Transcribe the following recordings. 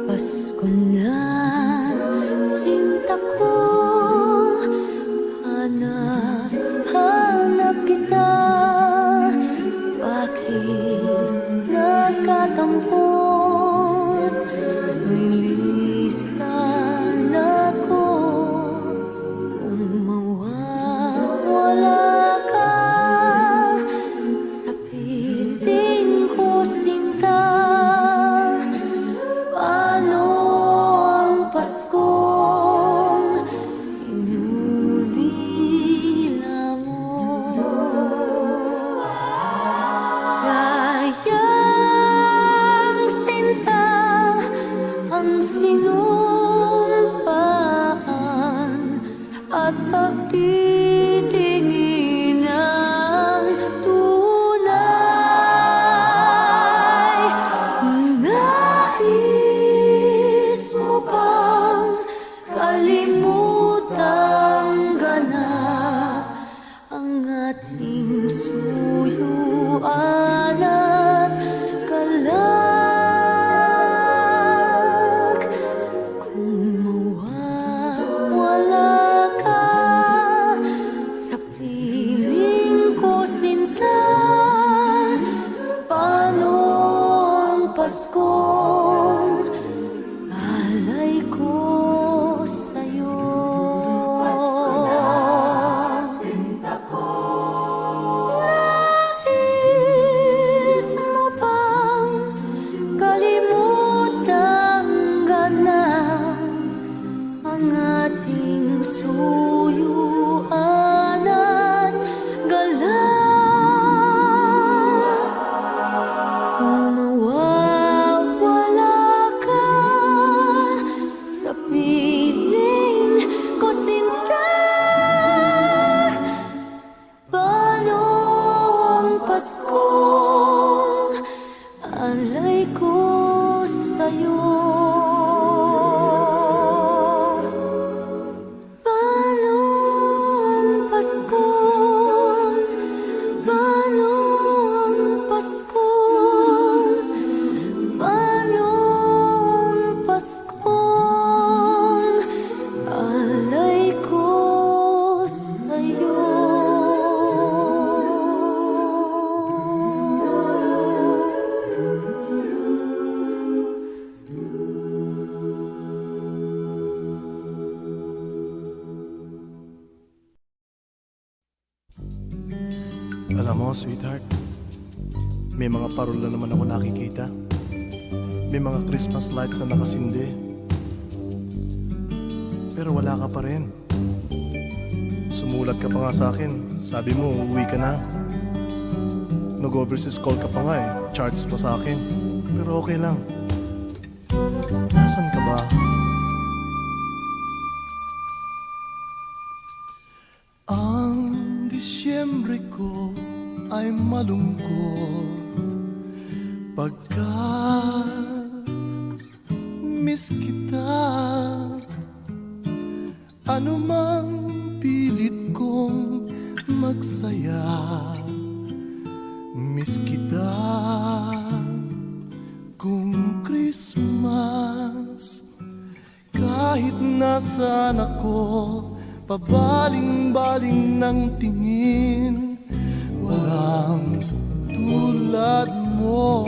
Pasko na, sinta ko, hanap kita. Bakit nagkatampot, nilisan ako. Kung mawawala ka sa piling ko, sinta, paano ang Paskong inulila mo? Sayang, sinta, ang sinumpaan at pagtitingin ng tunay. Nais mo bang kalimutang ganap ang ating suyuan at galak? Kung mawawala ka sa piling ko, sinta, paano ang Paskong alay ko sa'yo? Nais mo bang kalimutang ganap ang ating suyuan at galak? Kung mawawala ka sa piling ko, sinta, paano ang Paskong alay ko sa'yo? Paano ang Paskong, paano ang Paskong, paano ang Paskong alay ko sa'yo? Alam mo, sweetheart, may mga parol na naman ako nakikita. May mga Christmas lights na nakasindi. Pero wala ka pa rin. Sumulat ka pa nga sa akin. Sabi mo, uuwi ka na. Nag-overseas call ka pa nga eh. Charges pa sa akin. Pero okay lang. Nasaan ka ba? Ang Disyembre ko ay malungkot pagkat miss kita. Ano mang pilit kong magsaya, miss kita. Kung Christmas, kahit nasaan ako, pabaling-baling ng tingin, walang tulad mo.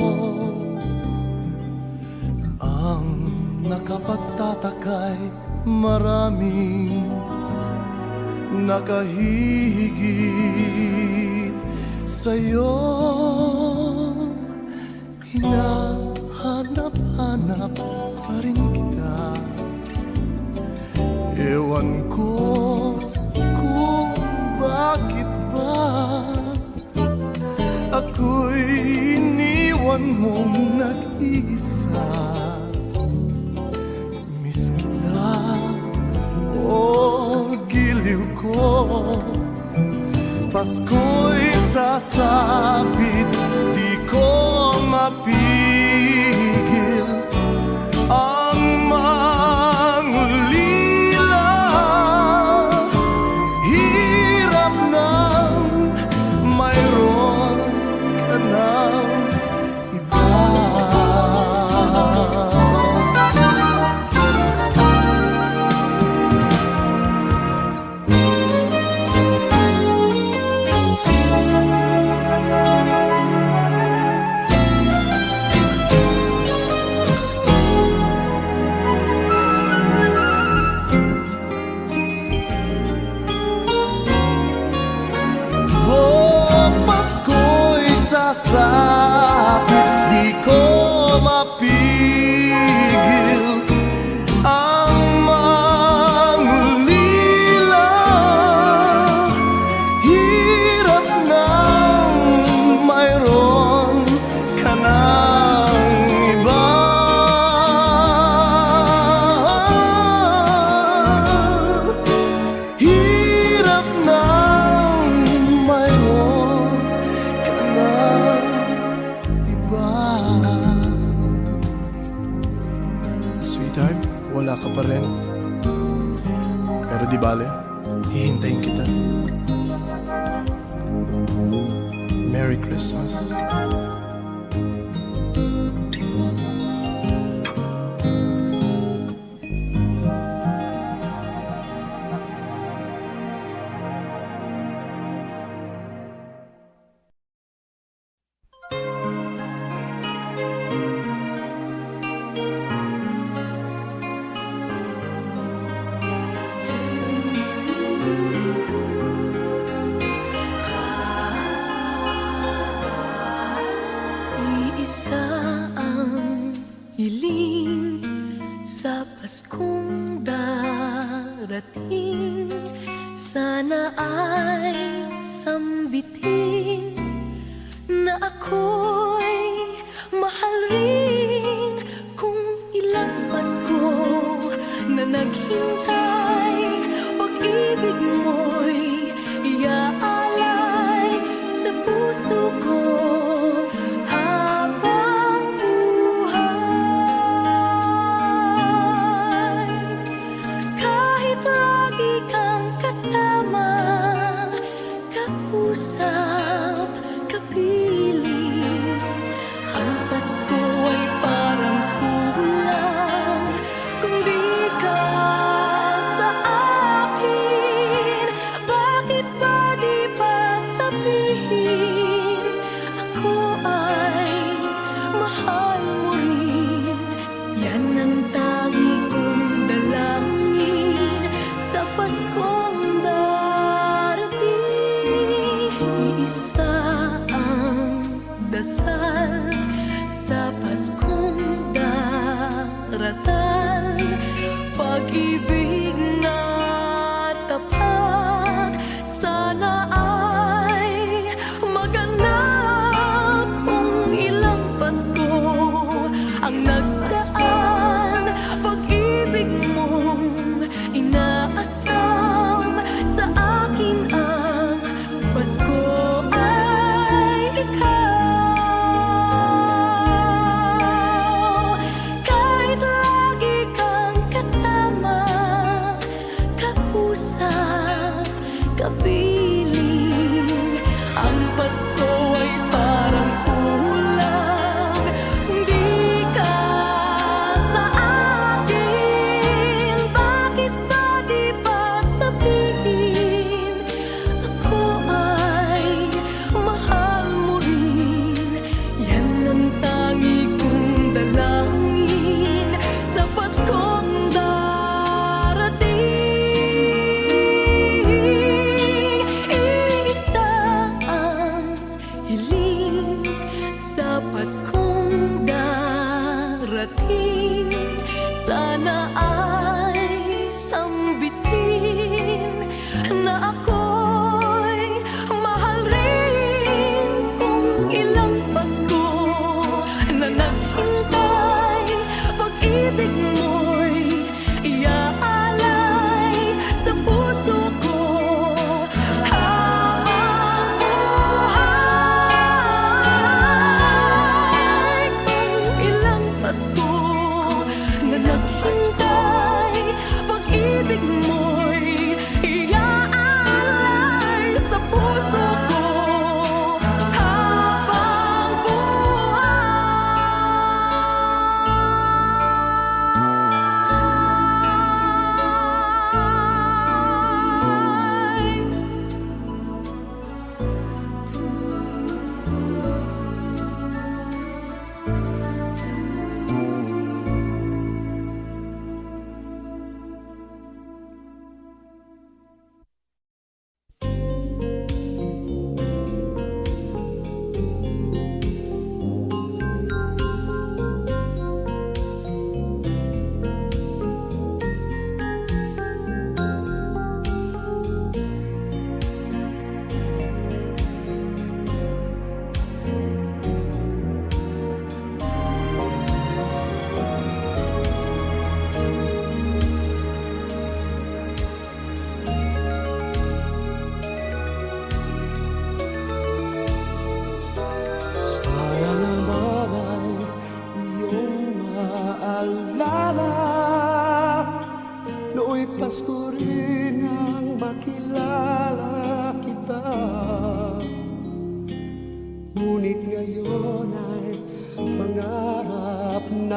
Ang nakapagtatakay, maraming nakahihigit sa'yo. Hinahanap-hanap pa rin kita. Ewan ko kung bakit ba ako'y iniwan mong nag-iisa. Miss kita. Sweetheart, wala ka pa rin. Pero di bale, hihintayin kita. Merry Christmas. Iisa ang hiling sa Paskong darating. Sana ay sambitin na ako'y mahal rin. Kung ilang Pasko na naghintay, pag-ibig mo'y iaalay sa puso ko. Kausap, kapiling, ang Pasko ay parang kulang kung di ka sa akin. Bakit ba di pa sabihin ako ay mahal mo rin? Yan ang tangi kong dalangin sa Paskong isa ang dasal sa Paskong daratal, pag-ibig na tapat. Sana ay maganap kung ilang Pasko ang nagdaan, pag-ibig mong inaasam sa akin ang Pasko. Kahit lagi kang kasama, kausap, kapiling, ang Pasko ay parang ulan. Di ka sa akin, bakit ba di ba sabihin ako ay mahal mo rin? Yan ang tangi kong dalangin sa Paskong darating. Iisa ang hiling sa Paskong darating. Sana ay sambitin na ako'y mahal rin. Kung ilang Pasko na naghintay, pag-ibig mo'y iaalay sa puso ko habang buhay. Kung ilang Pasko na naghintay,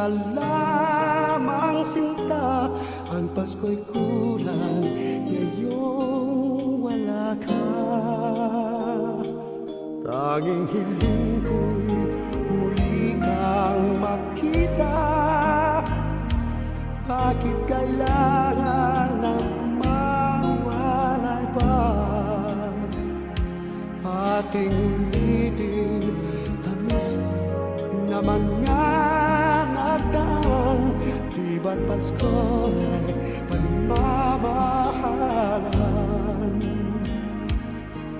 na lamang sinta. Ang Pasko'y kulang ngayong wala ka. Tanging hiling ko'y muli kang makita. Bakit kailangan na mawalay pa? Ating ulitin, tamis naman nga nagdaan. Di ba't Pasko ay pagmamahalan?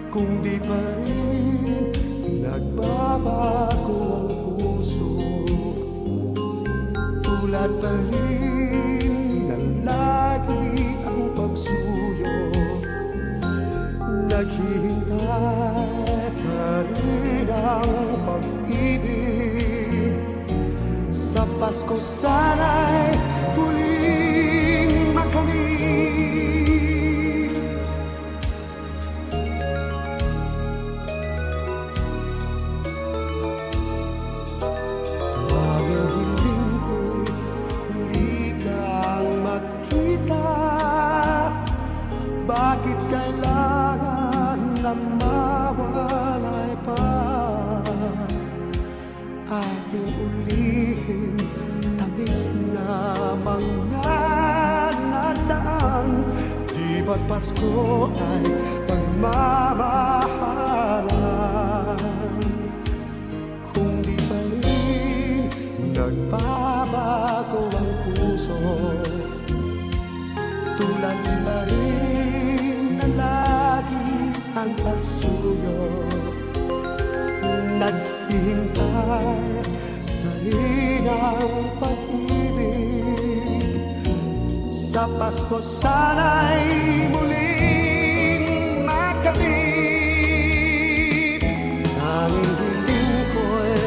Kung di pa rin nagbabago ang puso, tulad pa rin ng lagi ang pagsuyo, naghihintay pa rin ang pag-ibig. Sa Pasko sana'y huling makamit. Tanging hiling ko'y huli kang makita. Bakit kailangan na mawalay pa? Ating ulihin, tamis na mga nagdaan. Di ba't Pasko ay pagmamahalan? Kung di pa rin nagbabago ang puso, tulad pa rin na lagi ang pagsuyo, naghihintay pa rin ang pag-ibig. Sa Pasko sana'y muling makamit. Tanging hiling ko'y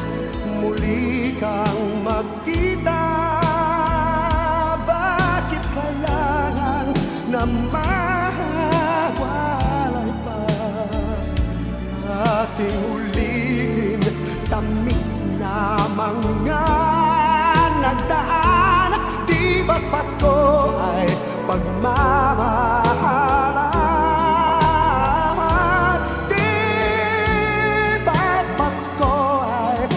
muli kang magkita. Bakit kailangan na mawalay pa? Ating ulitin, tamis na mga nagdaan. Di ba't Pasko ay pagmamahalan? Di ba't Pasko ay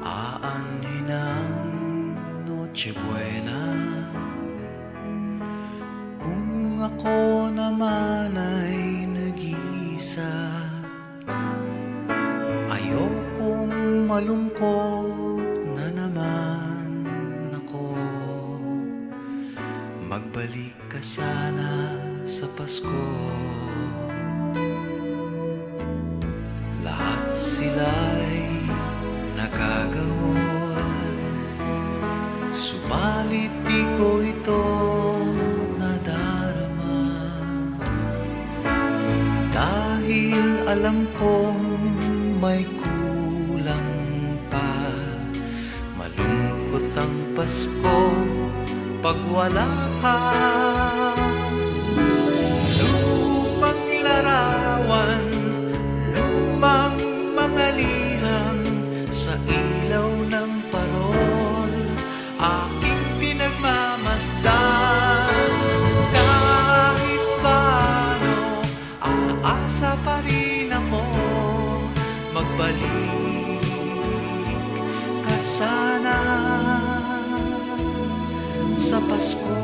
Aanhin ang Noche Buena. Kung ako naman ay nag-iisa, ayokong malungkot na naman ako. Magbalik ka sana sa Pasko. Lahat sila'y nagagawin, subalit di ko ito nadarama. Dahil alam kong may kulang pa. Malungkot ang Pasko pag wala ka. Lupang larawan, lumang mga liham sa ilaw ng parol, aking pinagmamasdan. Kahit paano, aasa pa rin ako, magbalik ka sana sa Pasko.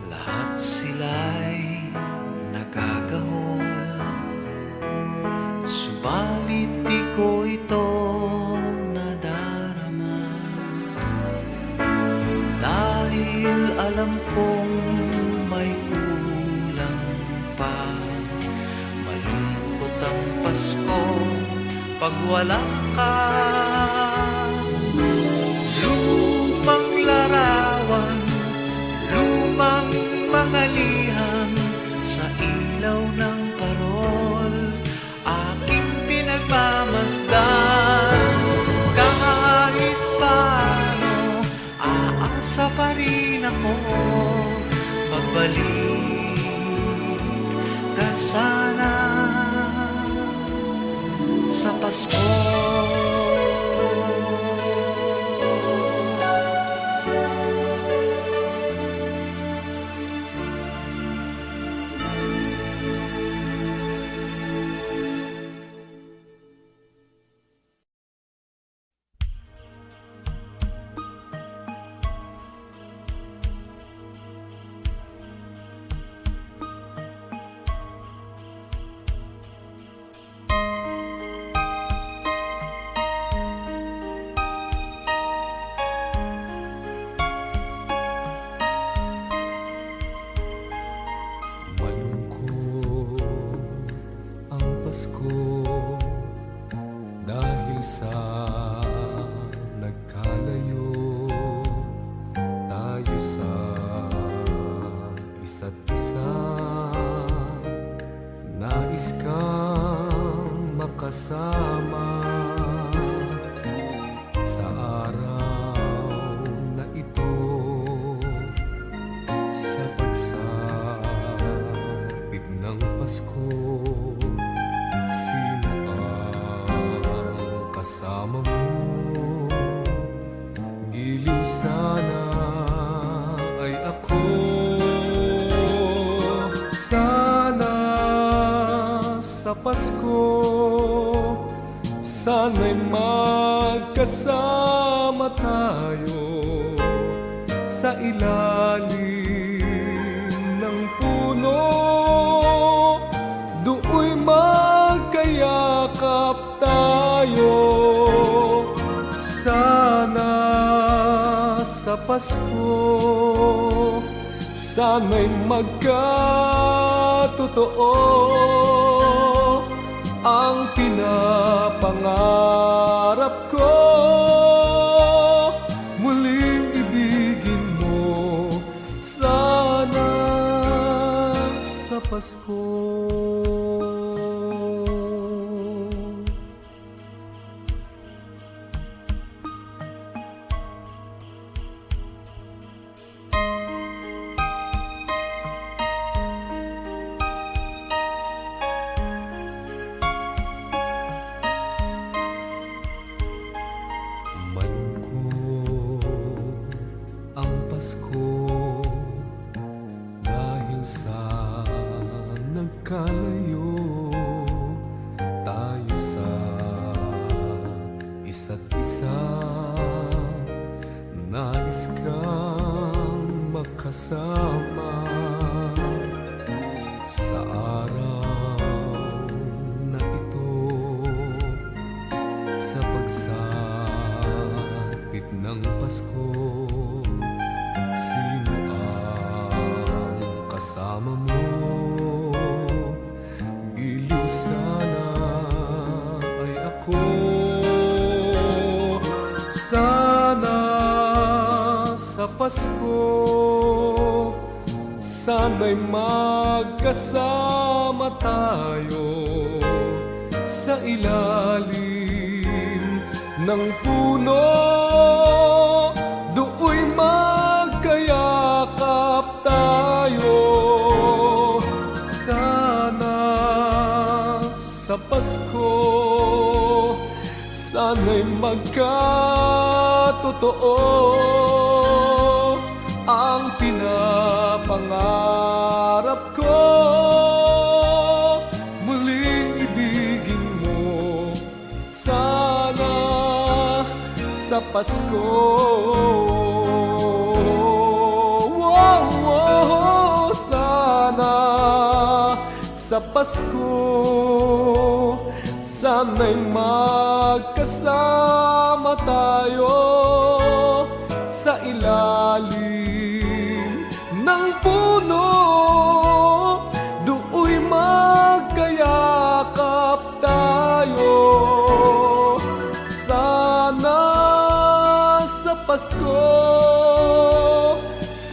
Lahat sila'y nagagahol, subalit di ko ito nadarama. Dahil alam kong may kulang pa. Malungkot ang Pasko pag wala ka. Lumang larawan, lumang mga liham sa ilaw ng parol, aking pinagmamasdan. Kahit paano, aasa pa rin ako, magbalik ka sana sa Pasko. Malungkot ang Pasko dahil sa nagkalayo tayo sa isa't isa. Nais kang makasama sa araw na ito, sa pagsapit ng Pasko. Sino ang kasama mo? Giliw sana ay ako. Sana sa Pasko, sana'y magkasama tayo sa ilalim ng puno. Do'y magkayakap tayo. Sana sa Pasko, sana'y magkatotoo ang pinapangarap ko. Muling ibigin mo sana sa Pasko. Malungkot ang Pasko dahil sa nagkalayo tayo sa isa't isa. Nais kang makasama sa araw na ito, sa pagsapit ng Pasko. Sino ang kasama mo? Giliw sana ay ako. Sana sa Pasko, sana'y magkasama tayo sa ilalim ng puno. Do'y magkayakap tayo. Sana sa Pasko, sana'y magkatotoo ang pinapangarap ko. Muling ibigin mo sana sa Pasko. Sana sa Pasko, sana'y magkasama tayo sa ilalim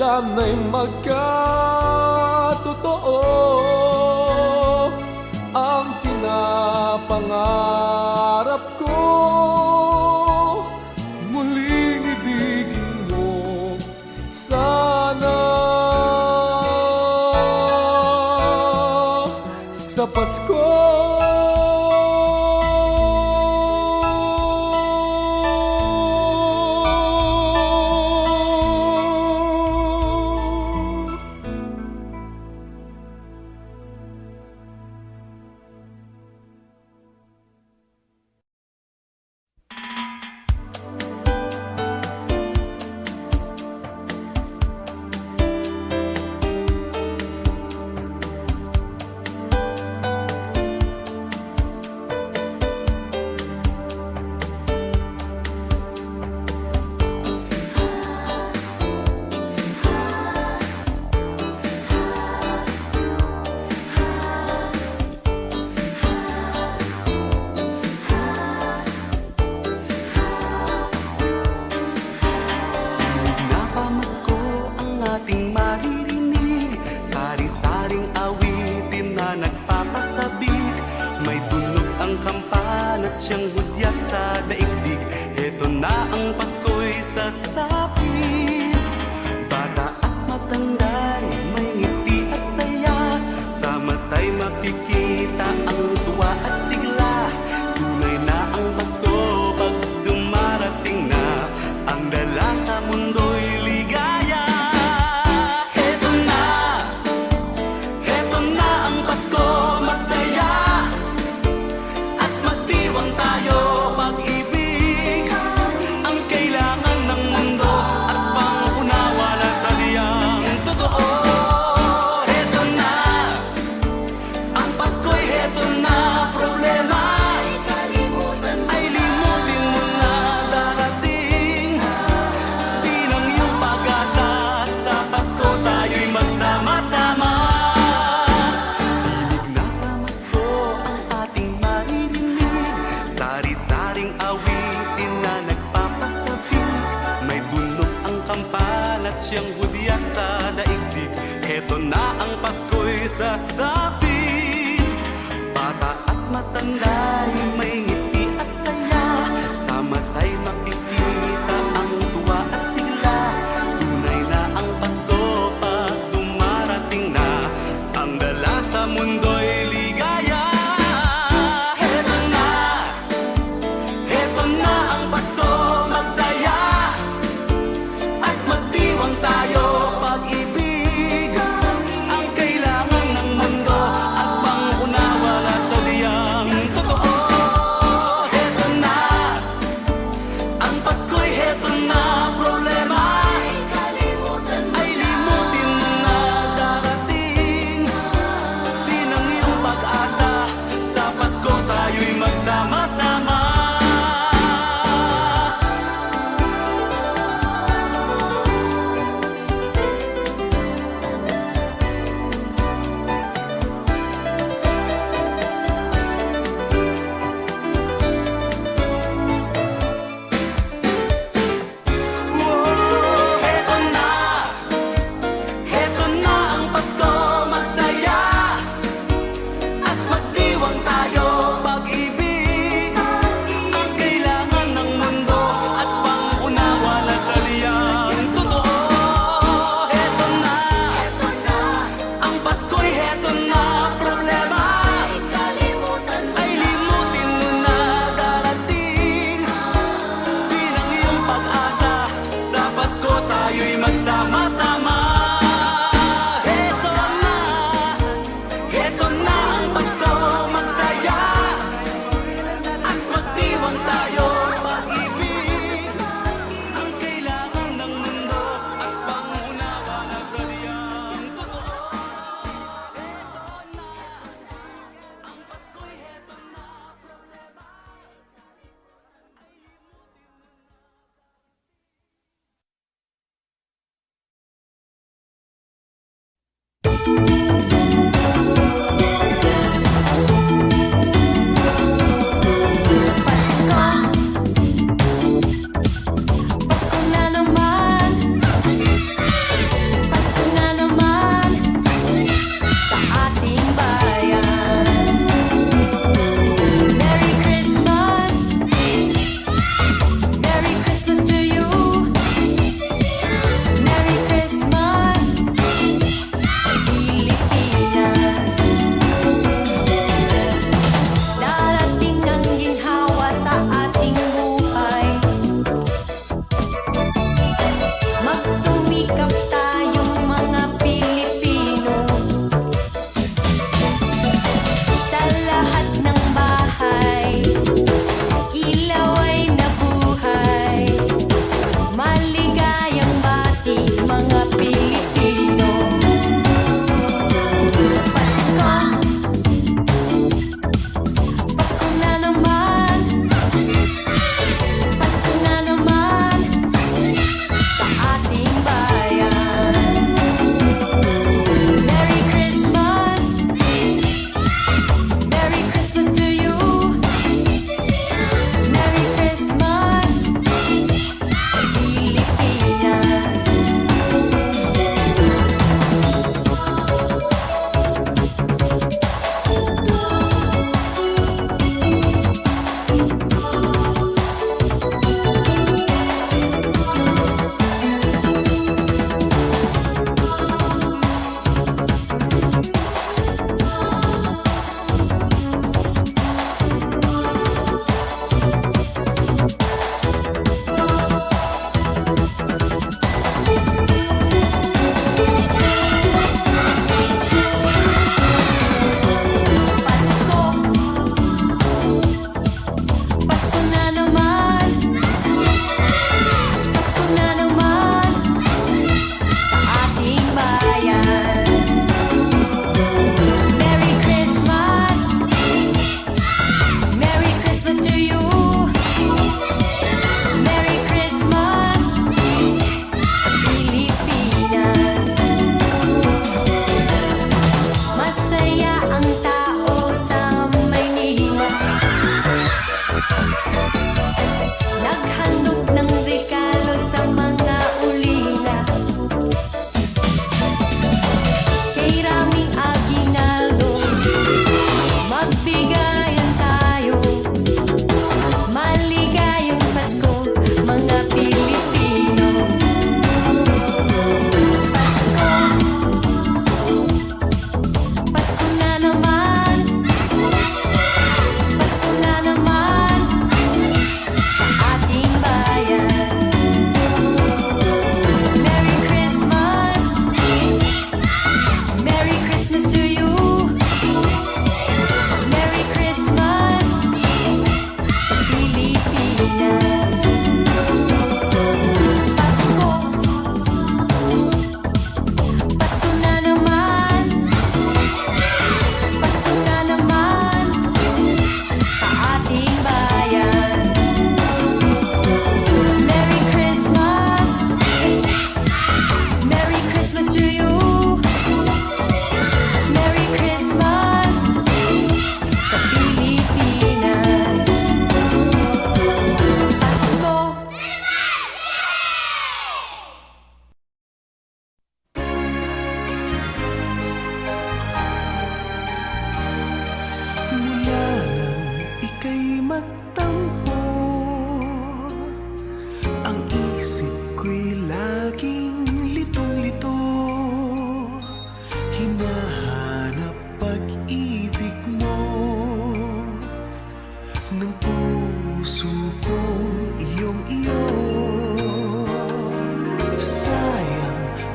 sana'y magkatotoo ang pinapangarap ko. Muling ibigin mo sana sa Pasko. Na pamasko ang ating maririnig, sari-saring awitin na nagpapasabik. May tunog ang kampan at siyang hudyat sa daigdig. Heto na ang Pasko'y sasapit. Bata at matanda'y may ngiti at saya, sa mata'y makikita ang tuwa at sigla. Tunay na ang Pasko pag dumarating na, ang dala sa mundo'y ligaya. Heto na ang Pasko, masaya at magdiwang tayo. Pag-ibig ang kailangan ng mundo at pangunawa na sa liyang totoo. Heto na ang Pasko'y heto na, problema ay limutin mo na, darating bilang iyong pag-asa. Sa Pasko tayo'y magsama-sama. Ibig na pamasko ang ating maririnig, sari-saring awitin na nagpapasabik. May tunog ang kampan at siyang hudyat sa daigdig. Heto na ang Pasko'y sasapit. Bata at matanda'y may ngiti at saya, sa mata'y makikita ang tuwa at sigla. Tunay na ang Pasko pag dumarating na, ang dala sa mundo'y ligaya. Heto na ang Pasko, masaya at magdiwang tayo. Pag-ibig ang kailangan ng mundo at pangunawa na sa liyang totoo. Heto na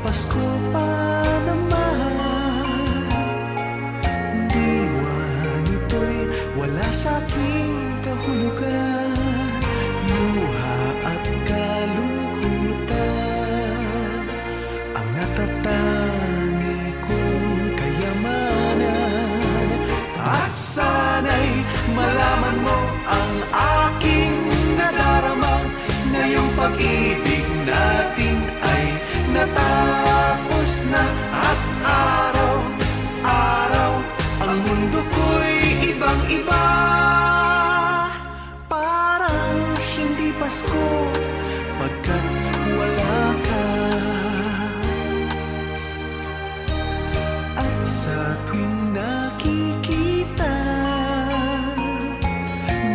Pasko pa naman. Diwa nito'y wala sa'king kahulugan, luha at kalungkutan ang natatangi kong kayamanan. At sana'y malaman mo ang aking nadarama, ngayong pag-ibig natin ay natapos na. At araw-araw ang mundo ko'y ibang-iba, parang hindi Pasko pagkat wala ka. At sa tuwing nakikita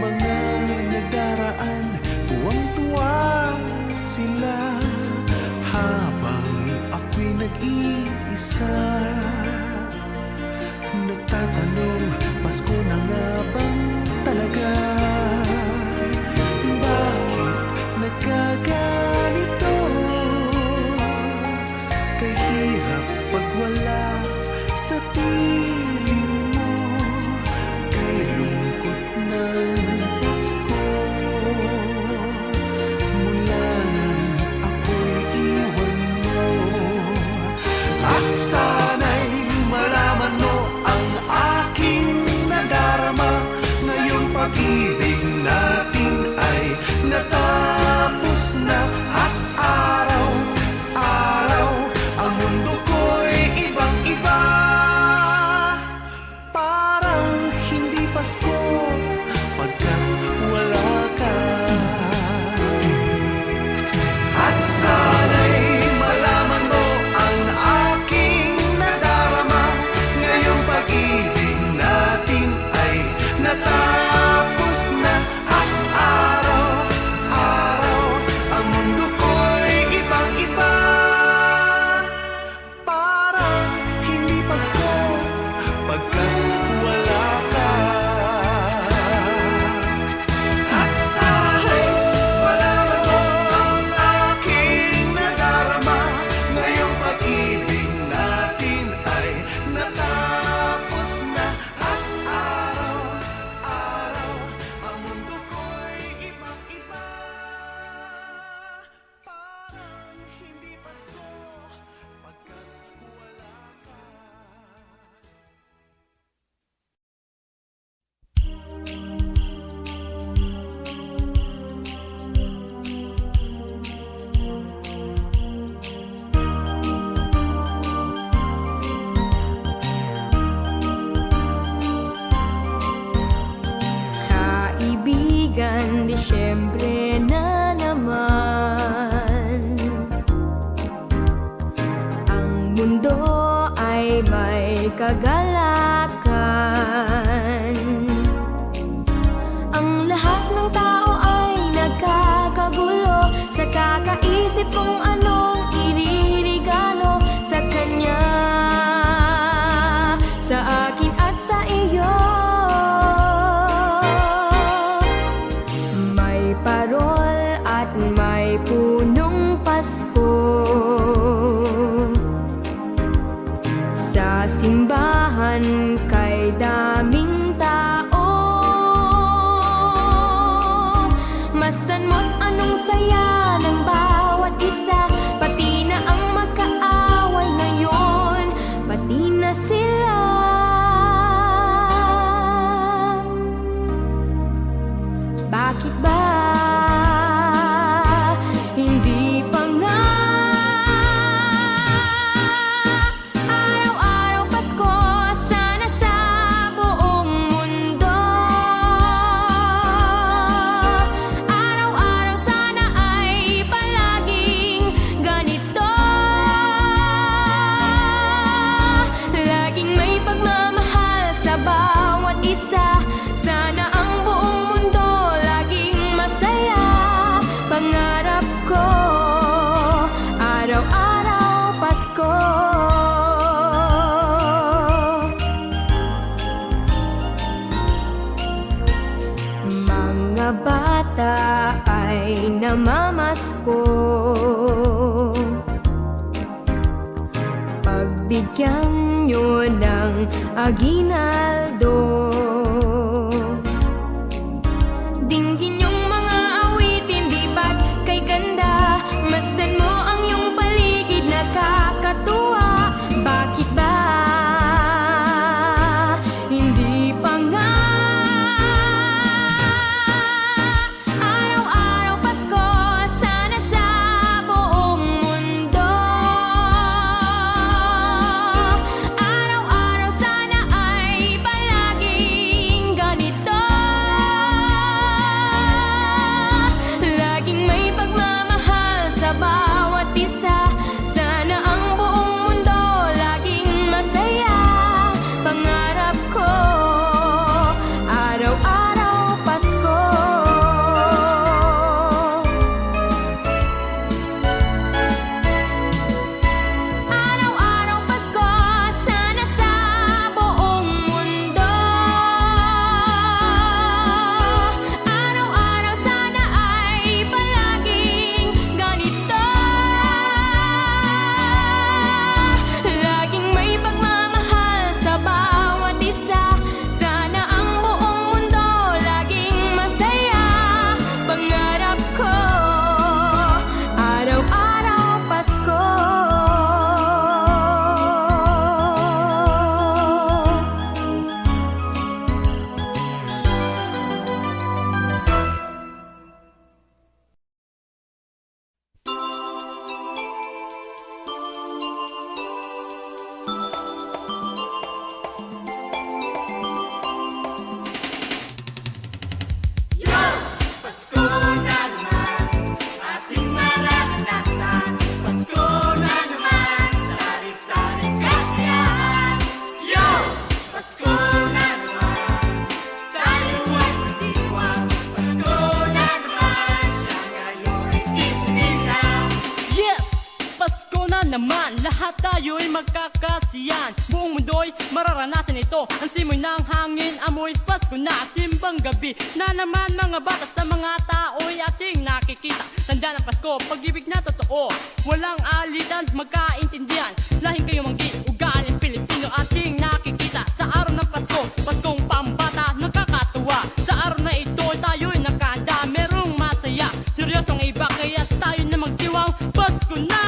mga nagdaraan, tuwang-tuwa sila habang ako'y nag-iisa. Nagtatanong, Pasko na nga bang talaga? Bakit nagkaganito? Kay hirap pag wala sa piling mo, kay lungkot ng Pasko. Mula nang ako'y iwan mo, at sana'y malaman mo ang aking nadarama, ngayong pag-ibig natin ay natapos na. At araw-araw ang mundo ko'y ibang-iba, parang hindi Pasko pagkat wala ka. At sana'y malaman mo ang aking nadarama, ngayong pag-ibig natin ay natapos na. At araw-araw ang mundo ko'y ibang-iba, parang hindi Pasko pagkat wala ka. At sana'y malaman mo ang aking nadarama, ngayong pag-ibig natin ay natapos na. At araw-araw ang mundo ko'y ibang-iba, parang hindi Pasko pagkat wala ka. Kaibigan, Disyembre na naman. Ang mundo ay may kagalakan. Ang lahat ng tao ay nagkakagulo sa kakaisip kung anong iririgalo sa kanya, sa akin at sa iyo. May parol at may punong Pasko sa simbahan bigyan nyo ng aginaldo. Dinggin yung mga awitin, di ba't kay ganda? Masdan mo ang iyong paligid, nakakatuwa. Bakit ba hindi pa nga? Araw-araw Pasko, sana sa buong mundo. Araw-araw sana ay palaging ganito. Laging may pagmamahal sa bawat isa. Sana ang buong mundo laging masaya. Pangarap ko, araw-araw Pasko. Araw-araw Pasko, sana sa buong mundo. Araw-araw sana ay palaging ganito. Laging may pagmamahal sa bawat isa. Sana ang buong mundo laging masaya. Pangarap ko, araw-araw Pasko. Yes! Pasko na naman, lahat tayo'y magkakasiyan. Buong mundo'y mararanasan ito. Ang simoy ng hangin, amoy Pasko na simbang gabi. Na naman mga bata sa mga tao'y ating nakikita. Tanda ng Pasko, pag-ibig na totoo. Walang alitan, magkaintindihan. Lahing kayo manggit, ugaling Pilipino ating nakikita. Sa araw ng Pasko, Paskong pambata, nakakatuwa. Sa araw na ito, tayo'y nakahanda, merong masaya. Seryosong iba, kaya tayo na magdiwang Pasko na!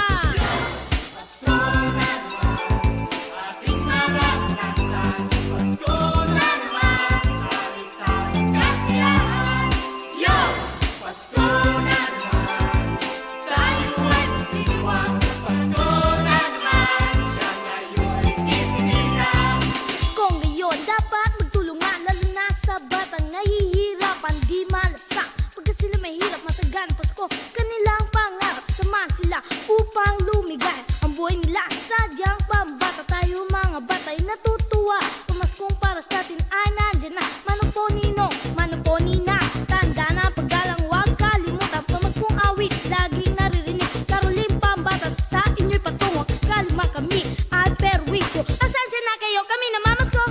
Kung ngayon dapat magtulungan, lalo na sa batang nahihirapan, di malasak. Pagkat sila mahirap, masagan Pasko, kanilang pangarap. Samahan sila upang lumigay ang buhay nila. Sadyang pambata tayo mga batay natutuwa. Pamaskong para sa atin ay nandyan na. Manong po ninong, manong po nina. Tanda na paggalang, huwag kalimutan. Pamaskong awit, laging naririnig. Karoling pambata sa inyo'y patungo. Kalima kami ay perwisyo. Asensya na kayo, kami na mamasko.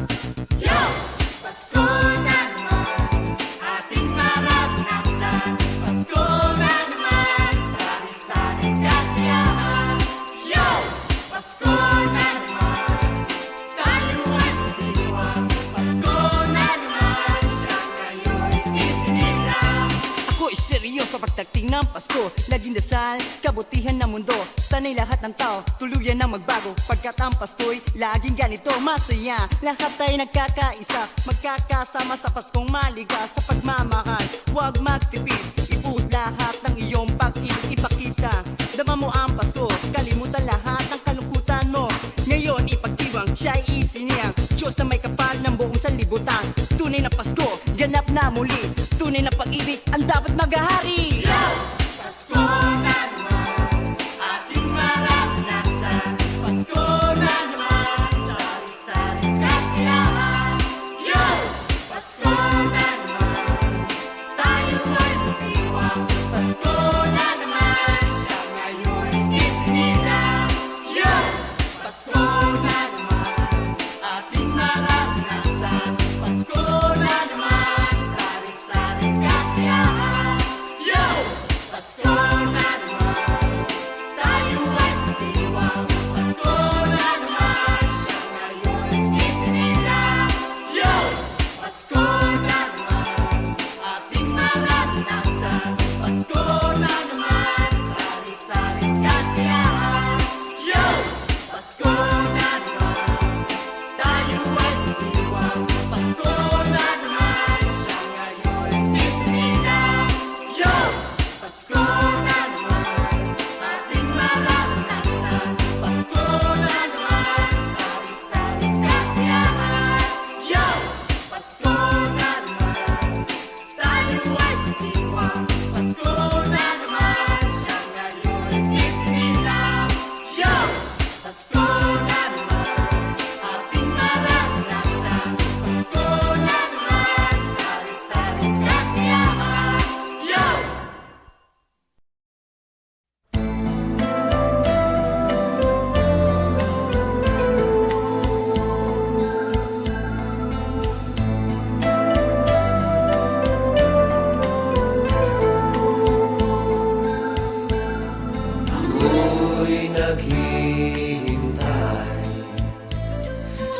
Ako'y seryoso pagdating ng Pasko. Laging dasal, kabutihan ng mundo. Sana'y lahat ng tao, tuluyan na magbago. Pagkat ang Pasko'y laging ganito, masaya. Lahat tayo nagkakaisa, magkakasama sa Paskong maliga. Sa pagmamahal, huwag magtipid. Ibuhos lahat ng iyong pag-ibig, ipakita. Dama mo ang Pasko, kalimutan lahat ng kalungkutan mo. Ngayon ipagdiwang, siya'y isiniyang Diyos na may kapal ng buong sanlibutan. Tunay na Pasko, ganap na muli. Tunay na pag-ibig, ang dapat maghahari. Yeah!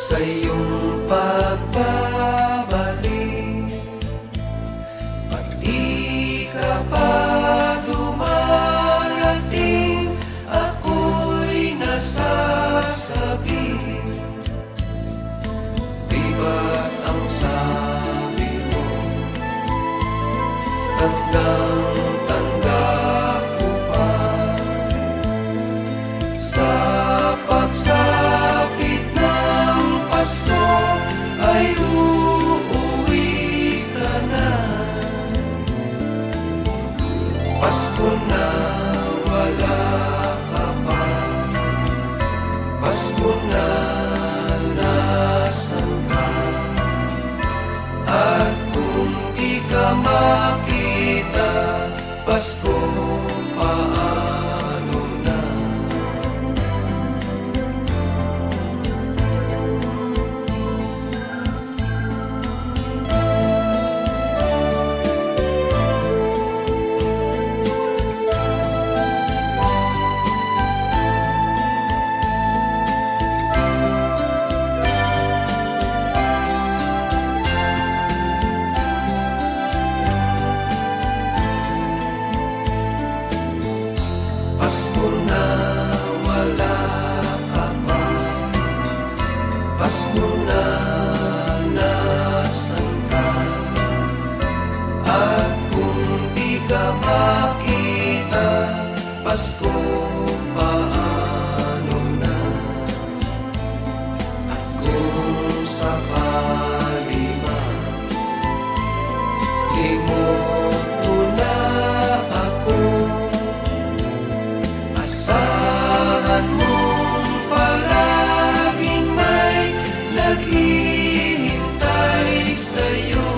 sa iyong pagbabalik. At di ka pa dumarating, ako'y nasasabi. Di ba't ang sabi mo, tandang-tanda ko pa. Sa pagsapit ng Pasko ay uuwi ka na. Pasko na wala ka pa. Pasko na nasan ka. At kung di ka makita, Pasko paano na? Pasko na wala ka pa. Pasko na nasan ka. At kung di ka makita, Pasko paano na? At kung sakali man limot mo na ako, asahan mong palaging may naghihintay sa'yo.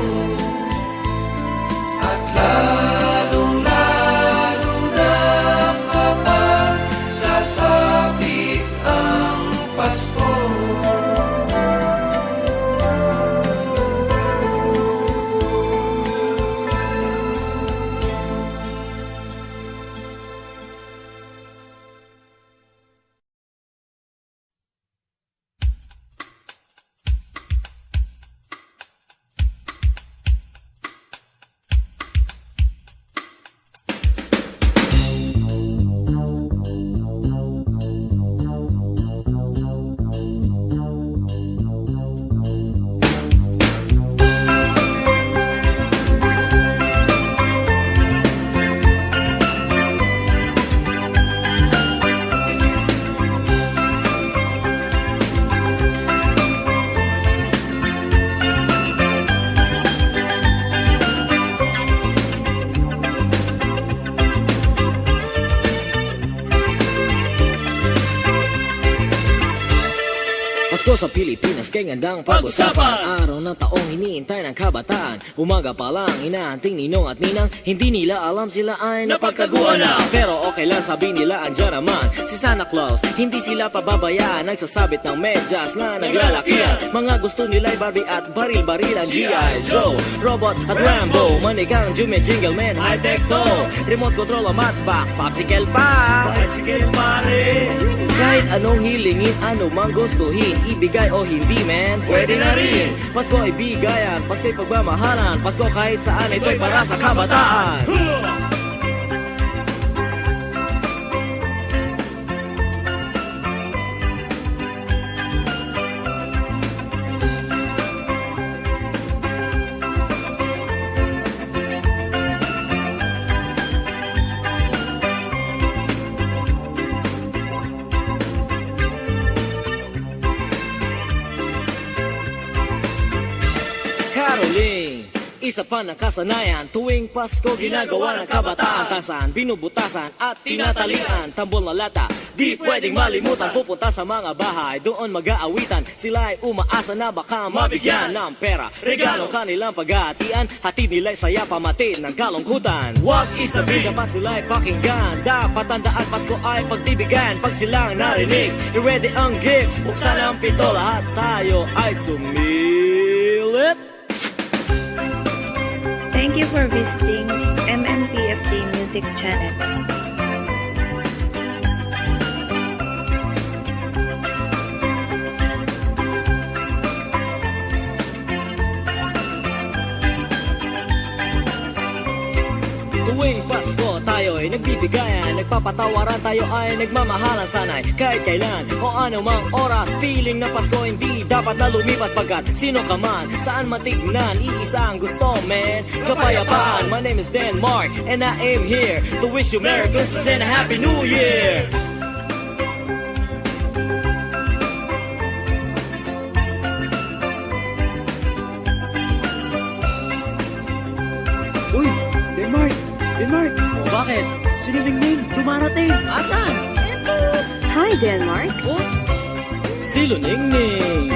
At lalong-lalo na kapag sasapit ang Pasko. Pasko sa Pilipinas kay ngandang pag-usapan. Araw ng taong iniintay ng kabataan. Umaga pa lang inaanting ninong at ninang. Hindi nila alam sila ay napagtaguan na. Pero okay lang, sabi nila andyan naman si Santa Claus. Hindi sila pababayaan, nagsasabit ng medyas na naglalakihan. Mga gusto nila'y Barbie at baril-barilan. G.I. Joe, Robot at Rambo, manigang Jimmy Jingle Man, high-tech to. Remote control o Matchbox, popsicle pa. Bicycle pa rin. Kahit anong hilingin, ano mang gustuhin, ibigay o hindi men, pwede na rin. Pasko ay bigayan, Pasko'y pagmamahalan, Pasko kahit saan ito'y para sa kabataan. Caroling, isa pa ng kasanayan. Tuwing Pasko ginagawa ng kabataan. Tansan, binubutasan at tinatalian. Tambol na lata, di pwedeng malimutan. Pupunta sa mga bahay, doon mag-aawitan. Sila ay umaasa na baka mabigyan ng pera. Regalo kanilang paghahatian. Hatid nila'y saya pamatin ng kalungkutan. What is the big? Dapat sila'y pakinggan. Dapat tandaan, Pasko ay pagtibigan. Pag silang narinig, i-ready ang gifts. Buksan ang pito, lahat tayo ay sumilit. Thank you for visiting MNPFD Music Channel. nagbibigayan, nagpapatawaran, tayo ay nagmamahalan sanay. Kahit kailan o anumang oras, feeling na Pasko hindi dapat na lumipas. Pagkat sino ka man, saan matignan, iisa ang gusto, man, kapayapaan. My name is Denmark and I am here to wish you Merry Christmas and a Happy New Year. Uy, Denmark! Denmark! O bakit? Si Luningning, dumarating. Asan? Hi, Denmark. Oh, si Luningning.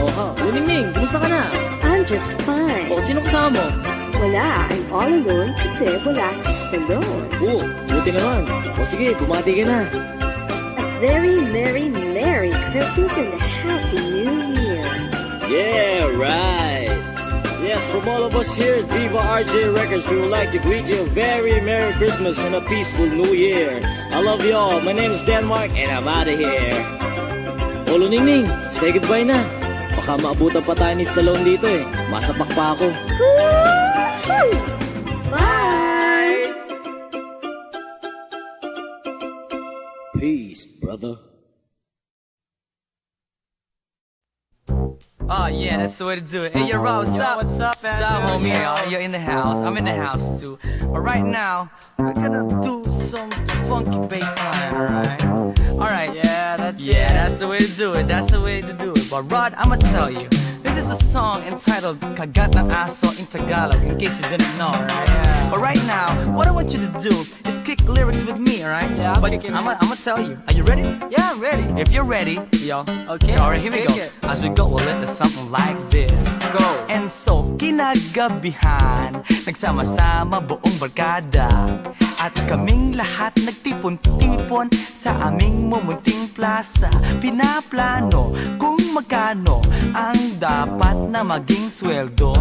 Oh, ha, Luningning, kumusta ka na? I'm just fine. O, sino kasama mo? Wala, I'm all alone kasi wala si Stallone. Oo, buti naman. O sige, bumati ka na. A very merry, merry Christmas and a Happy New Year. Yeah, right. Yes, from all of us here at Viva RJ Records, we would like to greet you a very Merry Christmas and a peaceful New Year. I love you all. My name is Denmark and I'm out of here. O Luningning, say goodbye na. Baka maabutan pa tayo ni Stallone dito eh. Masapak pa ako. Bye! Peace, brother. Oh yeah, that's the way to do it. Hey, yo, Rob, what's up? What's up, man? What's up, homie? You're in the house. I'm in the house too. But right now, we're gonna do some funky bass line, alright? Alright. Yeah, that's the way to do it. That's the way to do it. But Rod, I'ma tell you, this is a song entitled Kagat ng Aso in Tagalog, in case you didn't know, right? Yeah. But right now, what I want you to do is kick lyrics with me, alright? Yeah, I'ma tell you. Are you ready? Yeah, I'm ready. If you're ready, yo, okay. Alright, here we go. As we go, we'll let something like this. Go. And so, kinagabihan, nagsama-sama buong barkada. At kaming lahat nagtipon-tipon sa aming mumunting plaza. Pinaplano kung magkano ang dapat na maging sweldo.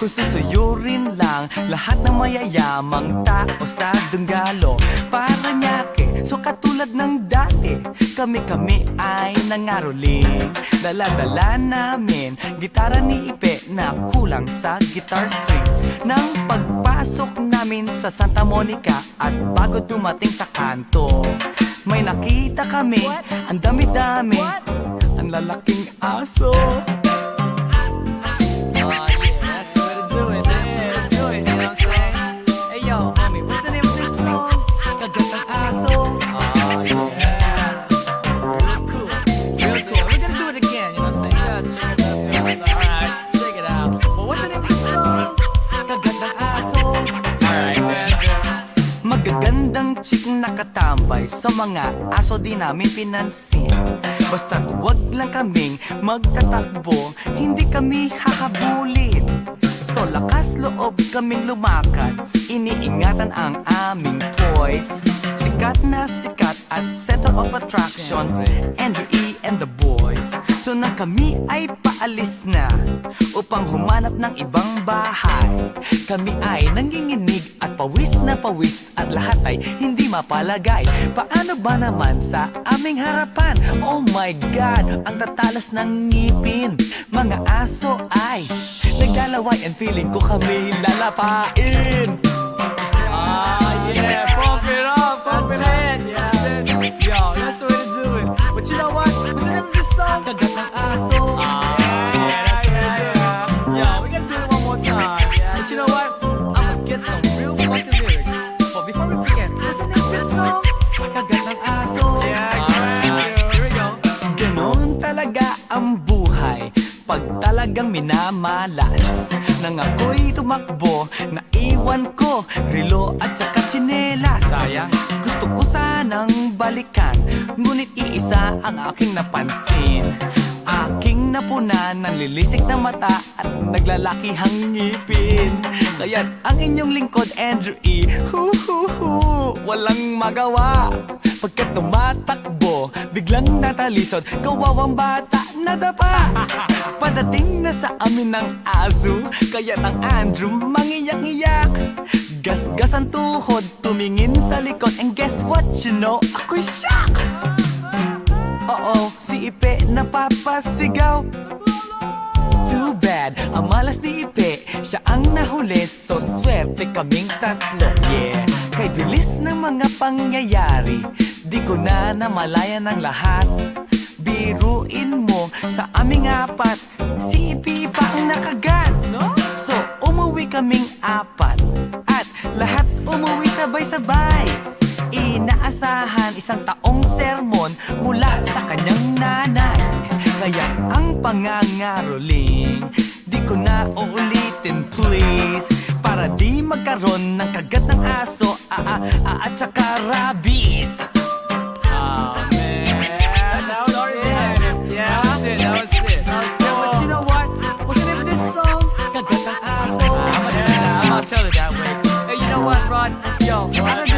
Kung susuyurin lang lahat ng mayayamang tao sa Dunggalo. Paranaque, so katulad ng dati, kami-kami ay nangaroling. Dala-dala namin gitara ni Ipe na kulang sa guitar string. Nang pagpasok namin sa Santa Monica at bago dumating sa kanto, may nakita kami, ang dami-dami, ang lalaking aso. Magagandang chick nakatambay sa mga aso di namin pinansin. Basta't wag lang kaming magtatakbo, hindi kami hahabulin. So lakas loob kaming lumakad, iniingatan ang aming poise. Sikat na sikat at center of attraction, Andrew E. and the boys. So na kami ay paalis na upang humanap ng ibang bahay. Kami ay nanginginig at pawis na pawis at lahat ay hindi mapalagay. Paano ba naman sa aming harapan? Oh my God, ang tatalas ng ngipin. Mga aso ay naglalaway and feeling ko kami lalapain. Yeah, pump it up, pump it in. Yeah, yo, that's the way to do it. But you know what? What's the name of this song? Kagat ng aso. That's the way to do it. Yo, we gotta do it one more time. But you know what? I'ma get some real fucking lyrics. But before we forget, what's the name of this song? Kagat ng aso. Here we go. Ganon talaga ang buhay pag talagang minamalas. Nang ako'y tumakbo, naiwan ko relo at saka tsinelas. Sayang, gusto ko sanang balikan, ngunit iisa ang aking napansin. Aking napunan ng lilisik na mata at naglalakihang ngipin. Kaya't ang inyong lingkod, Andrew E., walang magawa. Pagkat tumatakbo, biglang natalisod, kawawang bata nadapa. Padating na sa amin ng aso, kaya't ang Andrew mangiyak-iyak. Gasgas ang tuhod, tumingin sa likod, and guess what, you know, ako'y shock. Oo, si Ipe napapasigaw. Too bad, ang malas ni Ipe, siya ang nahuli, so swerte kaming tatlo. Yeah, kay bilis ng mga pangyayari, di ko na namalayan ang lahat. Biruin mo sa aming apat, si Pipa ang nakagat. So umuwi kaming apat, at lahat umuwi sabay-sabay. Inaasahan isang taong sermon mula sa kanyang nanay. Kaya ang pangangaroling, di ko na uulitin please, para di magkaroon ng kagat ng aso at saka rabies. Oh man, that was it. Yeah, that was it. Yeah, but you know what? What if this song kagat ng aso? I'm gonna tell it that way. Hey, you know what, Rod? Yo, I don't